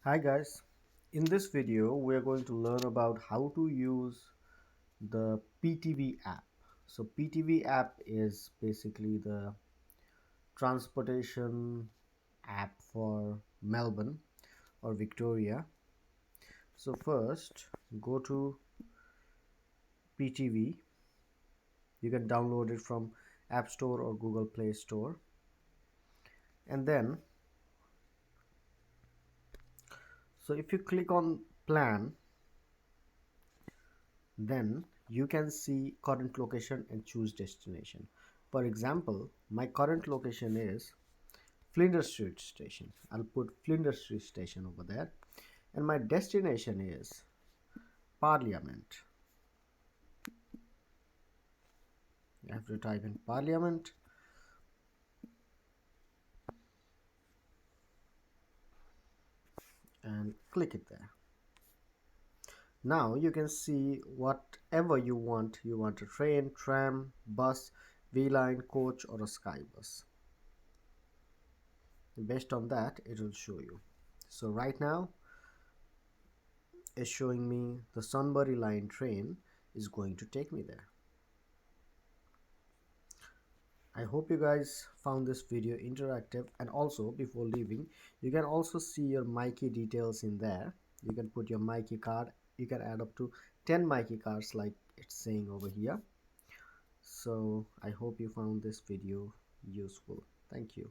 Hi guys, in this video we are going to learn about how to use the PTV app. So PTV app is basically the transportation app for Melbourne or Victoria. So first go to PTV. You can download it from App Store or Google Play Store, and then so if you click on plan, then you can see current location and choose destination. For example, my current location is Flinders Street Station. I'll put Flinders Street Station over there, and my destination is Parliament. You have to type in Parliament and click it there. Now you can see whatever you want. You want a train, tram, bus, V-line, coach, or a sky bus. Based on that, it will show you. So right now is showing me the Sunbury line train is going to take me there. I hope you guys found this video interactive, and also before leaving you can also see your Mikey details in there. You can put your Mikey card. You can add up to 10 Mikey cards like it's saying over here. So I hope you found this video useful. Thank you.